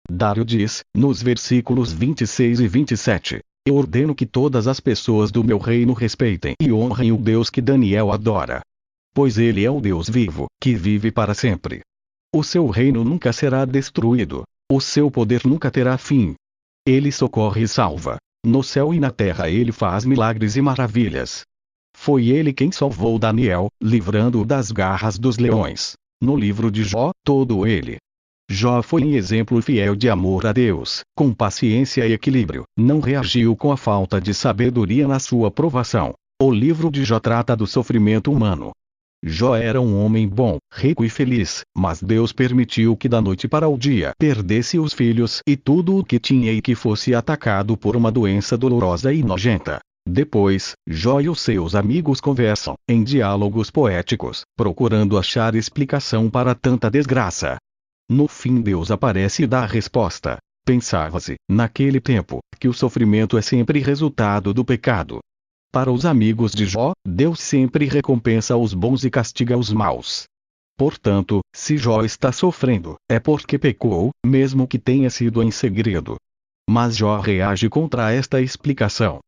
Dário diz, nos versículos 26 e 27, eu ordeno que todas as pessoas do meu reino respeitem e honrem o Deus que Daniel adora. Pois ele é o Deus vivo, que vive para sempre. O seu reino nunca será destruído. O seu poder nunca terá fim. Ele socorre e salva. No céu e na terra ele faz milagres e maravilhas. Foi ele quem salvou Daniel, livrando-o das garras dos leões. No livro de Jó, todo ele. Jó foi um exemplo fiel de amor a Deus, com paciência e equilíbrio, não reagiu com a falta de sabedoria na sua provação. O livro de Jó trata do sofrimento humano. Jó era um homem bom, rico e feliz, mas Deus permitiu que da noite para o dia perdesse os filhos e tudo o que tinha e que fosse atacado por uma doença dolorosa e nojenta. Depois, Jó e os seus amigos conversam, em diálogos poéticos, procurando achar explicação para tanta desgraça. No fim Deus aparece e dá a resposta. Pensava-se, naquele tempo, que o sofrimento é sempre resultado do pecado. Para os amigos de Jó, Deus sempre recompensa os bons e castiga os maus. Portanto, se Jó está sofrendo, é porque pecou, mesmo que tenha sido em segredo. Mas Jó reage contra esta explicação.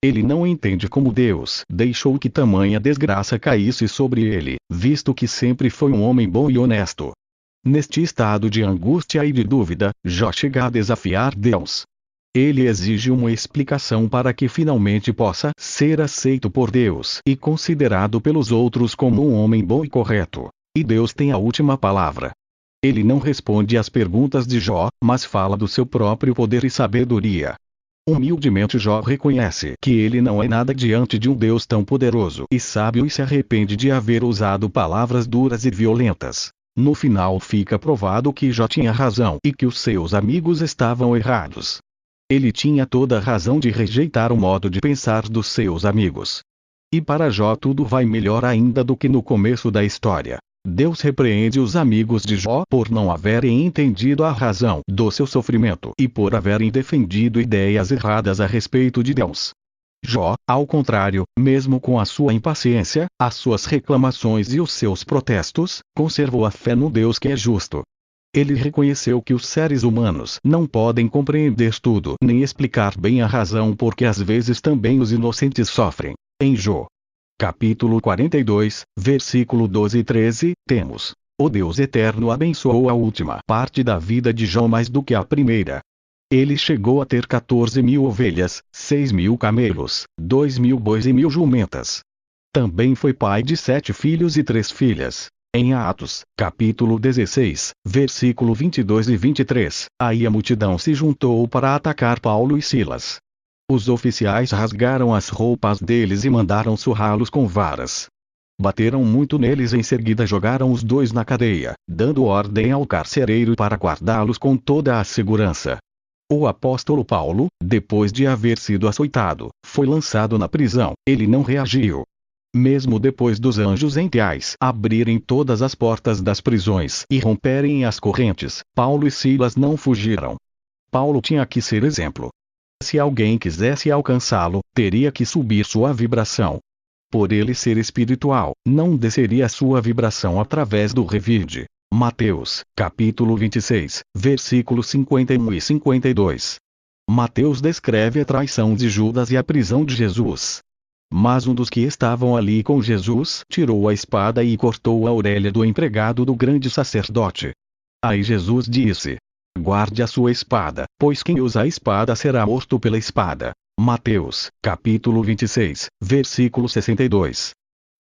Ele não entende como Deus deixou que tamanha desgraça caísse sobre ele, visto que sempre foi um homem bom e honesto. Neste estado de angústia e de dúvida, Jó chega a desafiar Deus. Ele exige uma explicação para que finalmente possa ser aceito por Deus e considerado pelos outros como um homem bom e correto. E Deus tem a última palavra. Ele não responde às perguntas de Jó, mas fala do seu próprio poder e sabedoria. Humildemente Jó reconhece que ele não é nada diante de um Deus tão poderoso e sábio e se arrepende de haver usado palavras duras e violentas. No final fica provado que Jó tinha razão e que os seus amigos estavam errados. Ele tinha toda a razão de rejeitar o modo de pensar dos seus amigos. E para Jó tudo vai melhor ainda do que no começo da história. Deus repreende os amigos de Jó por não haverem entendido a razão do seu sofrimento e por haverem defendido ideias erradas a respeito de Deus. Jó, ao contrário, mesmo com a sua impaciência, as suas reclamações e os seus protestos, conservou a fé no Deus que é justo. Ele reconheceu que os seres humanos não podem compreender tudo nem explicar bem a razão porque às vezes também os inocentes sofrem. Em Jó, capítulo 42, versículo 12 e 13, temos: o Deus eterno abençoou a última parte da vida de Jó mais do que a primeira. Ele chegou a ter 14.000 ovelhas, 6.000 camelos, 2.000 bois e 1.000 jumentas. Também foi pai de 7 filhos e 3 filhas. Em Atos, capítulo 16, versículo 22 e 23, aí a multidão se juntou para atacar Paulo e Silas. Os oficiais rasgaram as roupas deles e mandaram surrá-los com varas. Bateram muito neles e em seguida jogaram os dois na cadeia, dando ordem ao carcereiro para guardá-los com toda a segurança. O apóstolo Paulo, depois de haver sido açoitado, foi lançado na prisão. Ele não reagiu. Mesmo depois dos anjos angélicos abrirem todas as portas das prisões e romperem as correntes, Paulo e Silas não fugiram. Paulo tinha que ser exemplo. Se alguém quisesse alcançá-lo, teria que subir sua vibração. Por ele ser espiritual, não desceria sua vibração através do revide. Mateus, capítulo 26, versículos 51 e 52. Mateus descreve a traição de Judas e a prisão de Jesus. Mas um dos que estavam ali com Jesus tirou a espada e cortou a orelha do empregado do grande sacerdote. Aí Jesus disse: guarde a sua espada, pois quem usa a espada será morto pela espada. Mateus, capítulo 26, versículo 62.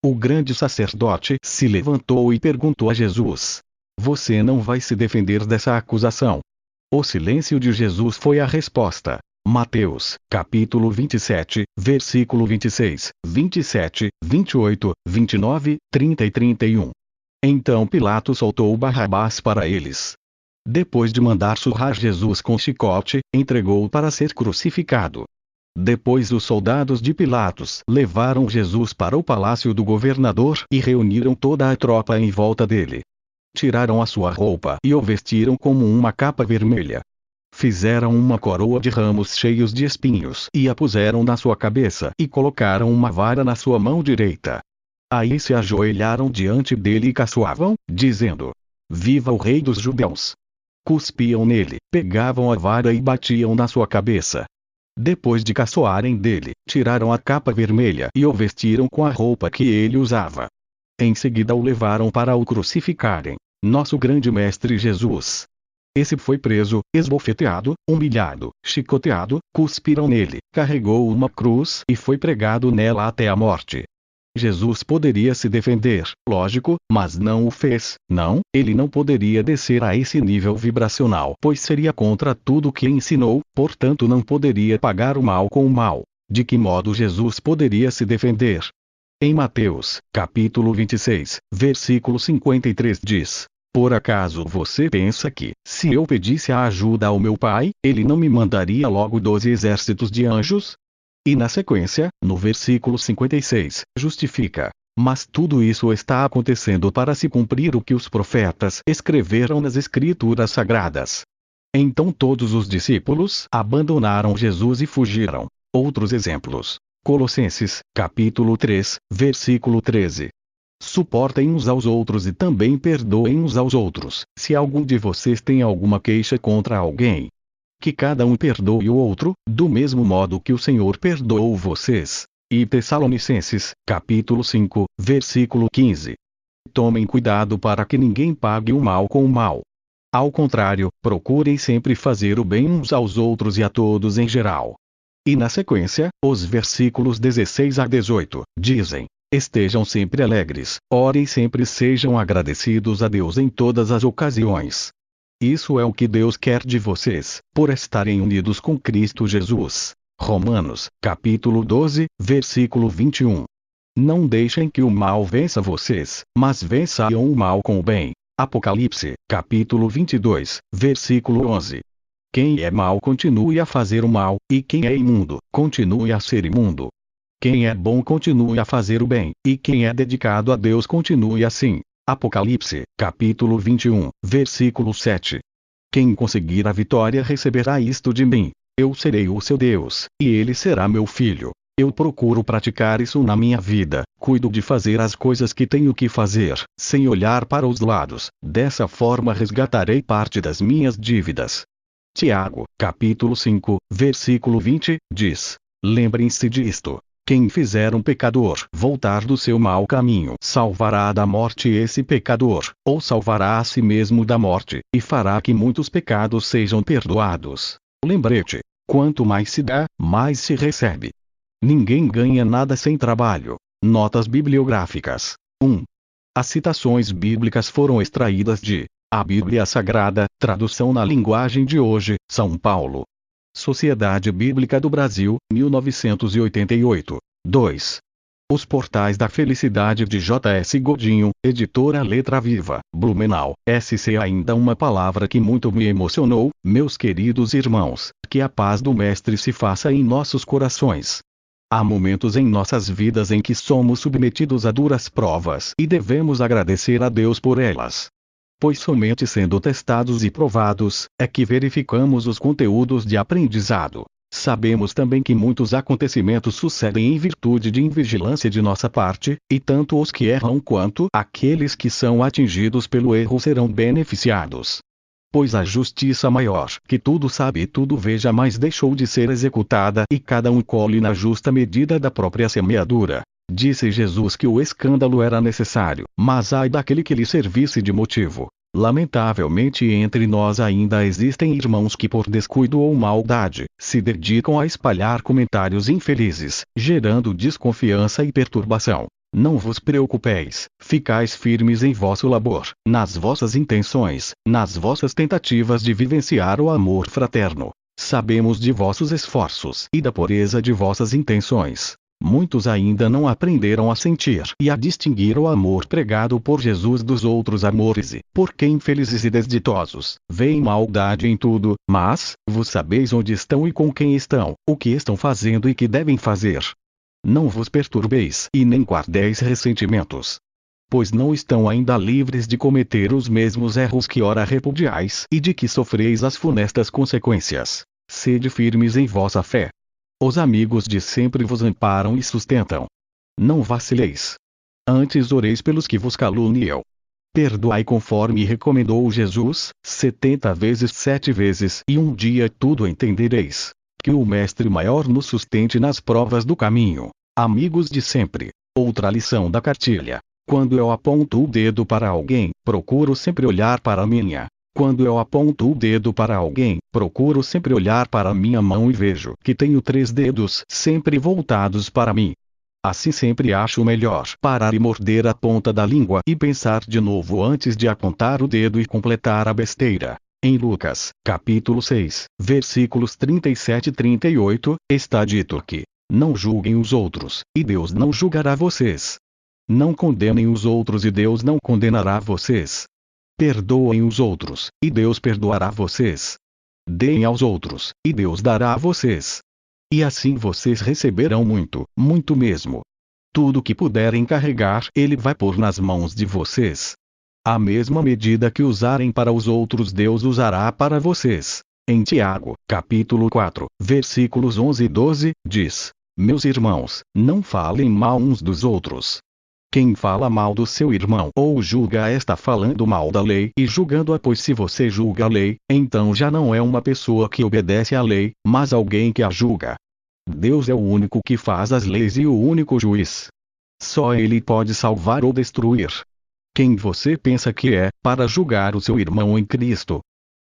O grande sacerdote se levantou e perguntou a Jesus: você não vai se defender dessa acusação? O silêncio de Jesus foi a resposta. Mateus, capítulo 27, versículo 26, 27, 28, 29, 30 e 31. Então Pilatos soltou Barrabás para eles. Depois de mandar surrar Jesus com chicote, entregou-o para ser crucificado. Depois os soldados de Pilatos levaram Jesus para o palácio do governador e reuniram toda a tropa em volta dele. Tiraram a sua roupa e o vestiram como uma capa vermelha. Fizeram uma coroa de ramos cheios de espinhos e a puseram na sua cabeça e colocaram uma vara na sua mão direita. Aí se ajoelharam diante dele e caçoavam, dizendo: viva o rei dos judeus! cuspiam nele, pegavam a vara e batiam na sua cabeça. Depois de caçoarem dele, tiraram a capa vermelha e o vestiram com a roupa que ele usava. Em seguida o levaram para o crucificarem. Nosso grande mestre Jesus. Esse foi preso, esbofeteado, humilhado, chicoteado, cuspiram nele, carregou uma cruz e foi pregado nela até a morte. Jesus poderia se defender, lógico, mas não o fez. Não, ele não poderia descer a esse nível vibracional, pois seria contra tudo que ensinou, portanto não poderia pagar o mal com o mal. De que modo Jesus poderia se defender? Em Mateus, capítulo 26, versículo 53 diz: por acaso você pensa que, se eu pedisse a ajuda ao meu Pai, ele não me mandaria logo 12 exércitos de anjos? E na sequência, no versículo 56, justifica: mas tudo isso está acontecendo para se cumprir o que os profetas escreveram nas Escrituras Sagradas. Então todos os discípulos abandonaram Jesus e fugiram. Outros exemplos. Colossenses, capítulo 3, versículo 13. Suportem uns aos outros e também perdoem uns aos outros, se algum de vocês tem alguma queixa contra alguém. Que cada um perdoe o outro, do mesmo modo que o Senhor perdoou vocês. E Tessalonicenses, capítulo 5, versículo 15. Tomem cuidado para que ninguém pague o mal com o mal. Ao contrário, procurem sempre fazer o bem uns aos outros e a todos em geral. E na sequência, os versículos 16 a 18, dizem: estejam sempre alegres, orem sempre e sejam agradecidos a Deus em todas as ocasiões. Isso é o que Deus quer de vocês, por estarem unidos com Cristo Jesus. Romanos, capítulo 12, versículo 21. Não deixem que o mal vença vocês, mas vençam o mal com o bem. Apocalipse, capítulo 22, versículo 11. Quem é mau continue a fazer o mal, e quem é imundo, continue a ser imundo. Quem é bom continue a fazer o bem, e quem é dedicado a Deus continue assim. Apocalipse, capítulo 21, versículo 7. Quem conseguir a vitória receberá isto de mim: eu serei o seu Deus, e ele será meu filho. Eu procuro praticar isso na minha vida, cuido de fazer as coisas que tenho que fazer, sem olhar para os lados, dessa forma resgatarei parte das minhas dívidas. Tiago, capítulo 5, versículo 20, diz: lembrem-se disto. Quem fizer um pecador voltar do seu mau caminho salvará da morte esse pecador, ou salvará a si mesmo da morte, e fará que muitos pecados sejam perdoados. Lembrete: quanto mais se dá, mais se recebe. Ninguém ganha nada sem trabalho. Notas bibliográficas. 1. As citações bíblicas foram extraídas de A Bíblia Sagrada, tradução na linguagem de hoje, São Paulo. Sociedade Bíblica do Brasil, 1988. 2. Os Portais da Felicidade de J.S. Godinho, editora Letra Viva, Blumenau, SC. Ainda uma palavra que muito me emocionou, meus queridos irmãos: que a paz do Mestre se faça em nossos corações. Há momentos em nossas vidas em que somos submetidos a duras provas e devemos agradecer a Deus por elas. Pois somente sendo testados e provados, é que verificamos os conteúdos de aprendizado. Sabemos também que muitos acontecimentos sucedem em virtude de invigilância de nossa parte, e tanto os que erram quanto aqueles que são atingidos pelo erro serão beneficiados. Pois a justiça maior, que tudo sabe e tudo vê, jamais deixou de ser executada, e cada um colhe na justa medida da própria semeadura. Disse Jesus que o escândalo era necessário, mas ai daquele que lhe servisse de motivo. Lamentavelmente entre nós ainda existem irmãos que por descuido ou maldade, se dedicam a espalhar comentários infelizes, gerando desconfiança e perturbação. Não vos preocupeis, ficais firmes em vosso labor, nas vossas intenções, nas vossas tentativas de vivenciar o amor fraterno. Sabemos de vossos esforços e da pureza de vossas intenções. Muitos ainda não aprenderam a sentir e a distinguir o amor pregado por Jesus dos outros amores e, porque infelizes e desditosos, veem maldade em tudo, mas, vos sabeis onde estão e com quem estão, o que estão fazendo e que devem fazer. Não vos perturbeis e nem guardeis ressentimentos. Pois não estão ainda livres de cometer os mesmos erros que ora repudiais e de que sofreis as funestas consequências. Sede firmes em vossa fé. Os amigos de sempre vos amparam e sustentam. Não vacileis. Antes oreis pelos que vos caluniam. Perdoai conforme recomendou Jesus, 70 vezes 7 vezes, e um dia tudo entendereis. Que o Mestre Maior nos sustente nas provas do caminho. Amigos de sempre. Outra lição da cartilha. Quando eu aponto o dedo para alguém, procuro sempre olhar para a minha. Quando eu aponto o dedo para alguém, procuro sempre olhar para a minha mão e vejo que tenho 3 dedos sempre voltados para mim. Assim sempre acho melhor parar e morder a ponta da língua e pensar de novo antes de apontar o dedo e completar a besteira. Em Lucas, capítulo 6, versículos 37 e 38, está dito que: não julguem os outros, e Deus não julgará vocês. Não condenem os outros e Deus não condenará vocês. Perdoem os outros, e Deus perdoará vocês. Deem aos outros, e Deus dará a vocês. E assim vocês receberão muito, muito mesmo. Tudo que puderem carregar, Ele vai pôr nas mãos de vocês. A mesma medida que usarem para os outros Deus usará para vocês. Em Tiago, capítulo 4, versículos 11 e 12, diz: meus irmãos, não falem mal uns dos outros. Quem fala mal do seu irmão ou julga está falando mal da lei e julgando-a, pois se você julga a lei, então já não é uma pessoa que obedece à lei, mas alguém que a julga. Deus é o único que faz as leis e o único juiz. Só Ele pode salvar ou destruir. Quem você pensa que é, para julgar o seu irmão em Cristo?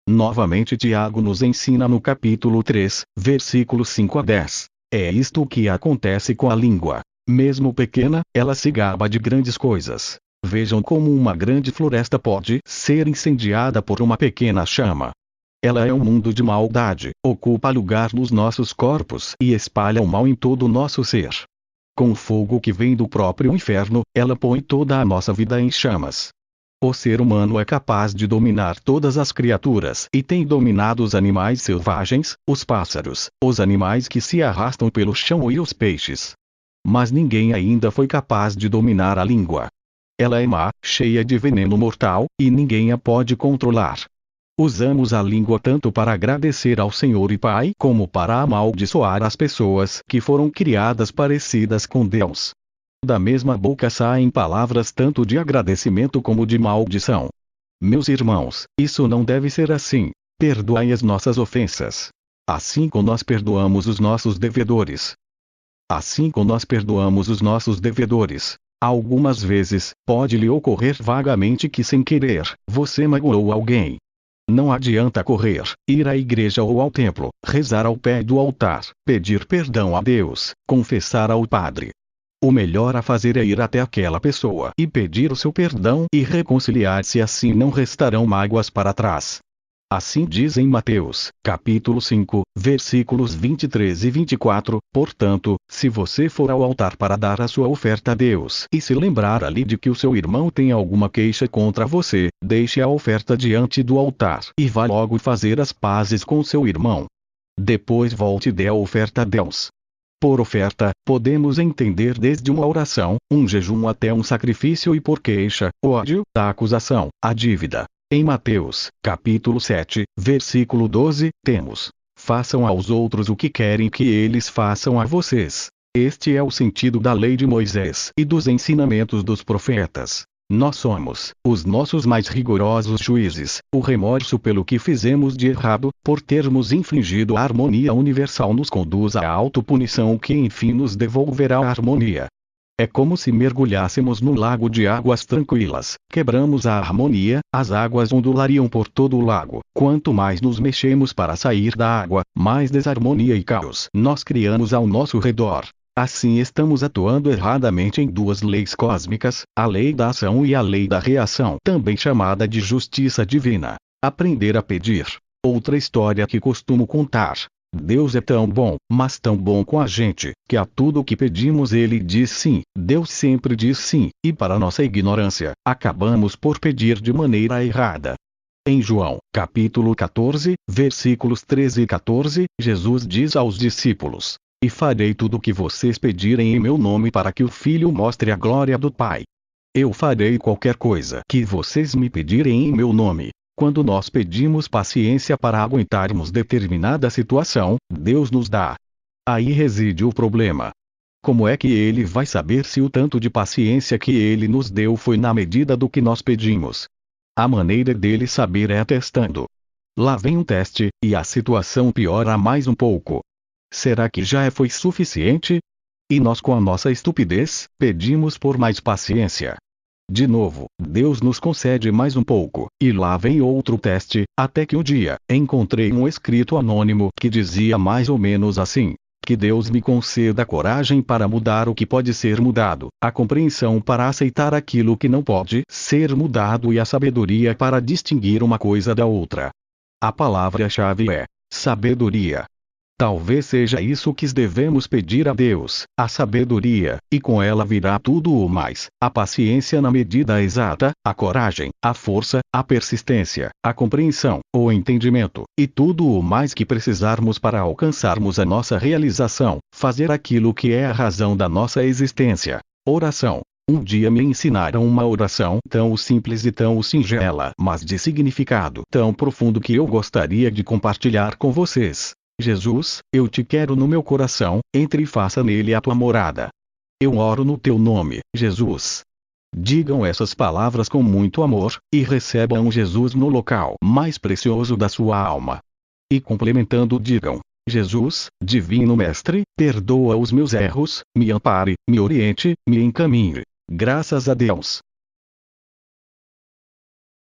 Novamente Tiago nos ensina no capítulo 3, versículos 5 a 10. É isto o que acontece com a língua. Mesmo pequena, ela se gaba de grandes coisas. Vejam como uma grande floresta pode ser incendiada por uma pequena chama. Ela é um mundo de maldade, ocupa lugar nos nossos corpos e espalha o mal em todo o nosso ser. Com o fogo que vem do próprio inferno, ela põe toda a nossa vida em chamas. O ser humano é capaz de dominar todas as criaturas e tem dominado os animais selvagens, os pássaros, os animais que se arrastam pelo chão e os peixes. Mas ninguém ainda foi capaz de dominar a língua. Ela é má, cheia de veneno mortal, e ninguém a pode controlar. Usamos a língua tanto para agradecer ao Senhor e Pai como para amaldiçoar as pessoas que foram criadas parecidas com Deus. Da mesma boca saem palavras tanto de agradecimento como de maldição. Meus irmãos, isso não deve ser assim. Perdoai as nossas ofensas. Assim como nós perdoamos os nossos devedores. Assim como nós perdoamos os nossos devedores. Algumas vezes, pode lhe ocorrer vagamente que sem querer, você magoou alguém. Não adianta correr, ir à igreja ou ao templo, rezar ao pé do altar, pedir perdão a Deus, confessar ao Padre. O melhor a fazer é ir até aquela pessoa e pedir o seu perdão e reconciliar-se, assim não restarão mágoas para trás. Assim diz em Mateus, capítulo 5, versículos 23 e 24, portanto, se você for ao altar para dar a sua oferta a Deus e se lembrar ali de que o seu irmão tem alguma queixa contra você, deixe a oferta diante do altar e vá logo fazer as pazes com seu irmão. Depois volte e dê a oferta a Deus. Por oferta, podemos entender desde uma oração, um jejum até um sacrifício, e por queixa, o ódio, a acusação, a dívida. Em Mateus, capítulo 7, versículo 12, temos: façam aos outros o que querem que eles façam a vocês. Este é o sentido da lei de Moisés e dos ensinamentos dos profetas. Nós somos os nossos mais rigorosos juízes. O remorso pelo que fizemos de errado, por termos infringido a harmonia universal, nos conduz à autopunição que enfim nos devolverá a harmonia. É como se mergulhássemos no lago de águas tranquilas, quebramos a harmonia, as águas ondulariam por todo o lago. Quanto mais nos mexemos para sair da água, mais desarmonia e caos nós criamos ao nosso redor. Assim estamos atuando erradamente em duas leis cósmicas, a lei da ação e a lei da reação, também chamada de justiça divina. Aprender a pedir. Outra história que costumo contar. Deus é tão bom, mas tão bom com a gente, que a tudo o que pedimos Ele diz sim. Deus sempre diz sim, e para nossa ignorância, acabamos por pedir de maneira errada. Em João, capítulo 14, versículos 13 e 14, Jesus diz aos discípulos: e farei tudo o que vocês pedirem em meu nome, para que o Filho mostre a glória do Pai. Eu farei qualquer coisa que vocês me pedirem em meu nome. Quando nós pedimos paciência para aguentarmos determinada situação, Deus nos dá. Aí reside o problema. Como é que ele vai saber se o tanto de paciência que ele nos deu foi na medida do que nós pedimos? A maneira dele saber é testando. Lá vem um teste, e a situação piora mais um pouco. Será que já foi suficiente? E nós, com a nossa estupidez, pedimos por mais paciência. De novo, Deus nos concede mais um pouco, e lá vem outro teste, até que um dia, encontrei um escrito anônimo que dizia mais ou menos assim: que Deus me conceda coragem para mudar o que pode ser mudado, a compreensão para aceitar aquilo que não pode ser mudado e a sabedoria para distinguir uma coisa da outra. A palavra-chave é sabedoria. Talvez seja isso que devemos pedir a Deus, a sabedoria, e com ela virá tudo o mais: a paciência na medida exata, a coragem, a força, a persistência, a compreensão, o entendimento, e tudo o mais que precisarmos para alcançarmos a nossa realização, fazer aquilo que é a razão da nossa existência. Oração. Um dia me ensinaram uma oração tão simples e tão singela, mas de significado tão profundo que eu gostaria de compartilhar com vocês. Jesus, eu te quero no meu coração, entre e faça nele a tua morada. Eu oro no teu nome, Jesus. Digam essas palavras com muito amor, e recebam Jesus no local mais precioso da sua alma. E complementando digam: Jesus, Divino Mestre, perdoa os meus erros, me ampare, me oriente, me encaminhe. Graças a Deus.